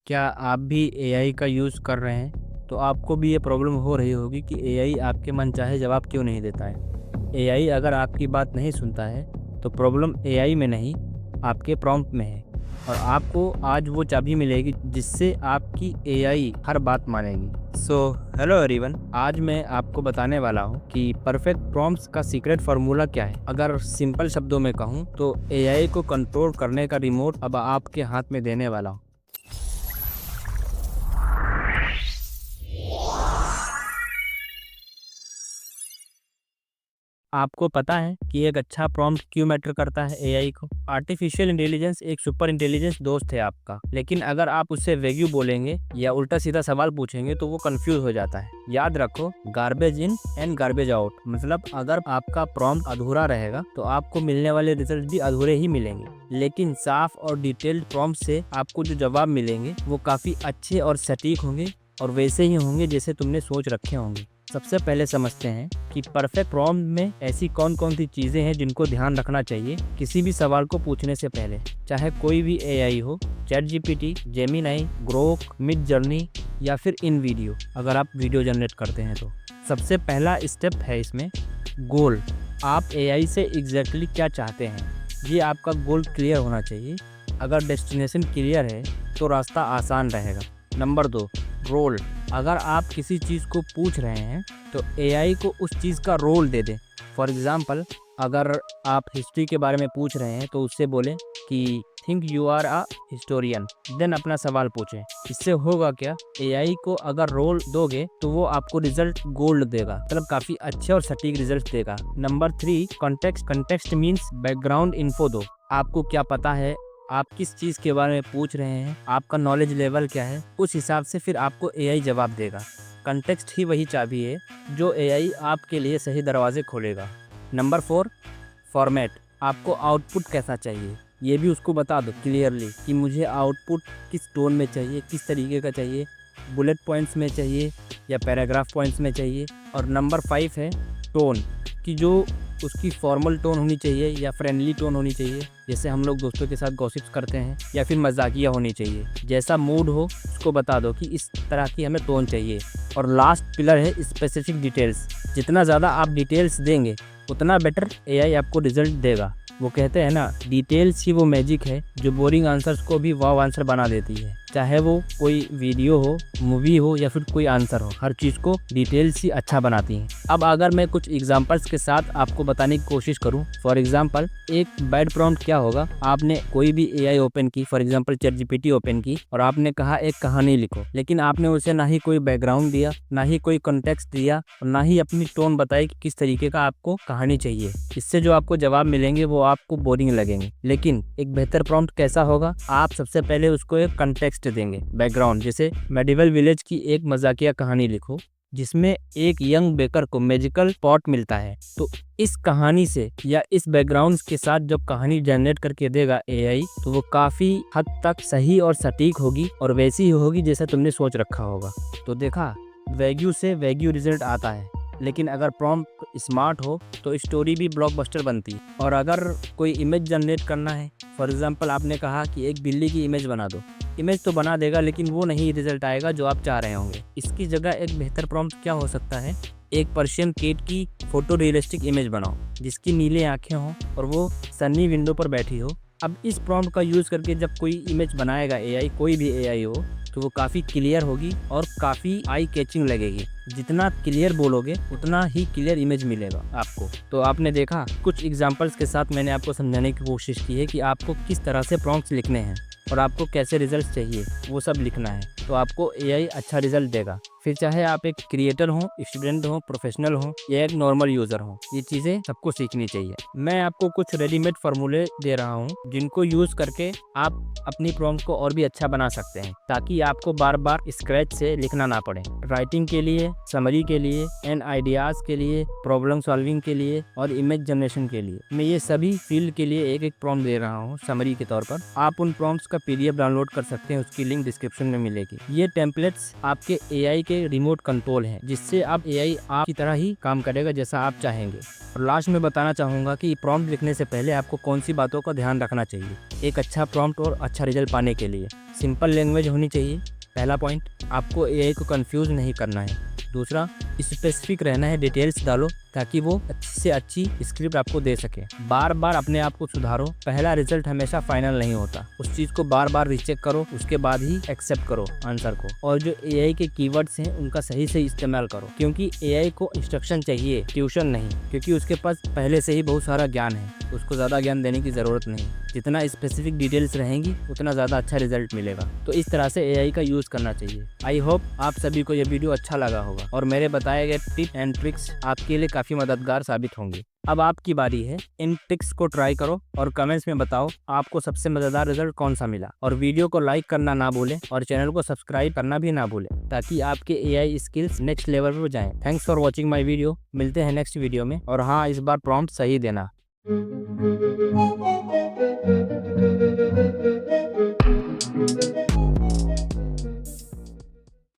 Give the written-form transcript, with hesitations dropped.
क्या आप भी एआई का यूज़ कर रहे हैं? तो आपको भी ये प्रॉब्लम हो रही होगी कि एआई आपके मनचाहे जवाब क्यों नहीं देता है। एआई अगर आपकी बात नहीं सुनता है, तो प्रॉब्लम एआई में नहीं, आपके प्रॉम्प्ट में है। और आपको आज वो चाबी मिलेगी जिससे आपकी एआई हर बात मानेगी। सो हेलो एवरीवन, आज मैं आपको बताने वाला हूँ कि परफेक्ट प्रॉम्प्ट्स का सीक्रेट फार्मूला क्या है। अगर सिंपल शब्दों में कहूँ तो एआई को कंट्रोल करने का रिमोट अब आपके हाथ में देने वाला हूँ। आपको पता है कि एक अच्छा प्रॉम्प्ट क्यों मैटर करता है एआई को? आर्टिफिशियल इंटेलिजेंस एक सुपर इंटेलिजेंस दोस्त है आपका, लेकिन अगर आप उससे वेग्यू बोलेंगे या उल्टा सीधा सवाल पूछेंगे तो वो कंफ्यूज हो जाता है। याद रखो, garbage in and garbage out, मतलब अगर आपका प्रॉम्प्ट अधूरा रहेगा तो आपको मिलने वाले रिजल्ट भी अधूरे ही मिलेंगे। लेकिन साफ और डिटेल्ड प्रॉम्प्ट से आपको जो जवाब मिलेंगे वो काफी अच्छे और सटीक होंगे और वैसे ही होंगे जैसे तुमने सोच रखे होंगे। सबसे पहले समझते हैं कि परफेक्ट प्रॉम्प्ट में ऐसी कौन कौन सी चीज़ें हैं जिनको ध्यान रखना चाहिए किसी भी सवाल को पूछने से पहले, चाहे कोई भी एआई हो, chat GPT, Gemini, Grok, mid journey या फिर इन वीडियो, अगर आप वीडियो जनरेट करते हैं तो। सबसे पहला स्टेप है इसमें गोल। आप एआई से एग्जैक्टली क्या चाहते हैं, ये आपका गोल क्लियर होना चाहिए। अगर डेस्टिनेशन क्लियर है तो रास्ता आसान रहेगा। Number 2, role. अगर आप किसी चीज़ को पूछ रहे हैं तो एआई को उस चीज़ का रोल दे दें। फॉर एग्ज़ाम्पल, अगर आप हिस्ट्री के बारे में पूछ रहे हैं तो उससे बोलें कि think you are a historian, then अपना सवाल पूछें। इससे होगा क्या, एआई को अगर रोल दोगे तो वो आपको रिजल्ट गोल्ड देगा, मतलब काफ़ी अच्छे और सटीक रिजल्ट देगा। Number 3, context. Context means background info दो। आपको क्या पता है, आप किस चीज़ के बारे में पूछ रहे हैं, आपका नॉलेज लेवल क्या है, उस हिसाब से फिर आपको एआई जवाब देगा। कंटेक्स्ट ही वही चाबी है जो एआई आपके लिए सही दरवाजे खोलेगा। Number 4, format. आपको आउटपुट कैसा चाहिए ये भी उसको बता दो क्लियरली कि मुझे आउटपुट किस टोन में चाहिए, किस तरीके का चाहिए, बुलेट पॉइंट्स में चाहिए या पैराग्राफ पॉइंट्स में चाहिए। और नंबर 5 है टोन, कि जो उसकी फॉर्मल टोन होनी चाहिए या फ्रेंडली टोन होनी चाहिए, जैसे हम लोग दोस्तों के साथ गॉसिप्स करते हैं, या फिर मजाकिया होनी चाहिए। जैसा मूड हो उसको बता दो कि इस तरह की हमें टोन चाहिए। और लास्ट पिलर है स्पेसिफिक डिटेल्स। जितना ज़्यादा आप डिटेल्स देंगे उतना बेटर एआई आपको रिजल्ट देगा। वो कहते हैं ना, डिटेल्स ही वो मैजिक है जो बोरिंग आंसर्स को भी वाव आंसर बना देती है। चाहे वो कोई वीडियो हो, मूवी हो या फिर कोई आंसर हो, हर चीज़ को डिटेल्स ही अच्छा बनाती हैं। अब अगर मैं कुछ एग्जांपल्स के साथ आपको बताने की कोशिश करूं, फॉर एग्जांपल एक बैड प्रॉम्प्ट क्या होगा, आपने कोई भी एआई ओपन की, for example chat GPT open की और आपने कहा एक कहानी लिखो, लेकिन आपने उसे ना ही कोई बैकग्राउंड दिया, ना ही कोई कॉन्टेक्स्ट दिया और ना ही अपनी टोन बताई कि किस तरीके का आपको कहानी चाहिए। इससे जो आपको जवाब मिलेंगे वो आपको बोरिंग लगेंगे। लेकिन एक बेहतर प्रॉम्प्ट कैसा होगा, आप सबसे पहले उसको एक कंटेक्स्ट देंगे, बैकग्राउंड। जैसे मेडिवल विलेज की एक मजाकिया कहानी लिखो जिसमें एक यंग बेकर को मैजिकल पॉट मिलता है। तो इस कहानी से या इस बैकग्राउंड के साथ जब कहानी जनरेट करके देगा एआई, तो वो काफी हद तक सही और सटीक होगी और वैसी ही होगी जैसा तुमने सोच रखा होगा। तो देखा, वैग्यू से वैग्यू रिजल्ट आता है, लेकिन अगर प्रॉम्प्ट स्मार्ट हो तो स्टोरी भी ब्लॉकबस्टर बनती है। और अगर कोई इमेज जनरेट करना है, फॉर एग्जांपल आपने कहा कि एक बिल्ली की इमेज बना दो, इमेज तो बना देगा लेकिन वो नहीं रिजल्ट आएगा जो आप चाह रहे होंगे। इसकी जगह एक बेहतर प्रॉम्प्ट क्या हो सकता है, एक पर्शियन कैट की फोटो रियलिस्टिक इमेज बनाओ जिसकी नीले आंखें हों और वो सन्नी विंडो पर बैठी हो। अब इस प्रॉम्प्ट का यूज़ करके जब कोई इमेज बनाएगा एआई, कोई भी एआई हो, तो वो काफ़ी क्लियर होगी और काफ़ी आई कैचिंग लगेगी। जितना क्लियर बोलोगे उतना ही क्लियर इमेज मिलेगा आपको। तो आपने देखा, कुछ एग्जांपल्स के साथ मैंने आपको समझाने की कोशिश की है कि आपको किस तरह से प्रॉम्प्ट्स लिखने हैं और आपको कैसे रिजल्ट चाहिए वो सब लिखना है, तो आपको एआई अच्छा रिजल्ट देगा। फिर चाहे आप एक क्रिएटर हो, स्टूडेंट हो, प्रोफेशनल हो या एक नॉर्मल यूज़र हो, ये चीज़ें सबको सीखनी चाहिए। मैं आपको कुछ रेडीमेड फार्मूले दे रहा हूँ जिनको यूज़ करके आप अपनी प्रॉम्प्ट को और भी अच्छा बना सकते हैं, ताकि आपको बार बार स्क्रैच से लिखना ना पड़े। राइटिंग के लिए, समरी के लिए, एंड आइडियाज़ के लिए, प्रॉब्लम सॉल्विंग के लिए और इमेज जनरेशन के लिए, मैं ये सभी फील्ड के लिए एक एक प्रॉम्प्ट दे रहा हूँ समरी के तौर पर। आप उन प्रॉम्प्ट्स का पीडीएफ डाउनलोड कर सकते हैं, उसकी लिंक डिस्क्रिप्शन में मिलेगी। ये टेम्पलेट्स आपके एआई के के रिमोट कंट्रोल हैं, जिससे अब एआई आपकी तरह ही काम करेगा जैसा आप चाहेंगे। और लास्ट में बताना चाहूँगा कि प्रॉम्प्ट लिखने से पहले आपको कौन सी बातों का ध्यान रखना चाहिए एक अच्छा प्रॉम्प्ट और अच्छा रिजल्ट पाने के लिए। सिंपल लैंग्वेज होनी चाहिए, पहला पॉइंट। आपको एआई को कंफ्यूज नहीं करना है। दूसरा, स्पेसिफिक रहना है, डिटेल्स डालो ताकि वो अच्छी से अच्छी स्क्रिप्ट आपको दे सके। बार बार अपने आप को सुधारो, पहला रिजल्ट हमेशा फाइनल नहीं होता। उस चीज़ को बार बार रीचेक करो, उसके बाद ही एक्सेप्ट करो आंसर को। और जो एआई के कीवर्ड्स हैं उनका सही से इस्तेमाल करो, क्योंकि एआई को इंस्ट्रक्शन चाहिए, ट्यूशन नहीं, क्योंकि उसके पास पहले से ही बहुत सारा ज्ञान है, उसको ज़्यादा ज्ञान देने की ज़रूरत नहीं। जितना स्पेसिफिक डिटेल्स रहेंगी उतना ज़्यादा अच्छा रिजल्ट मिलेगा। तो इस तरह से एआई का यूज़ करना चाहिए। आई होप आप सभी को यह वीडियो अच्छा लगा होगा और मेरे बताए गए टिप एंड ट्रिक्स आपके लिए काफ़ी मददगार साबित होंगे। अब आपकी बारी है, इन ट्रिक्स को ट्राई करो और कमेंट्स में बताओ आपको सबसे मज़ेदार रिजल्ट कौन सा मिला। और वीडियो को लाइक करना ना भूलें और चैनल को सब्सक्राइब करना भी ना भूलें, ताकि आपके एआई स्किल्स नेक्स्ट लेवल पर जाएं। Thanks for watching my video. मिलते हैं नेक्स्ट वीडियो में। और हाँ, इस बार प्रॉम्प्ट सही देना।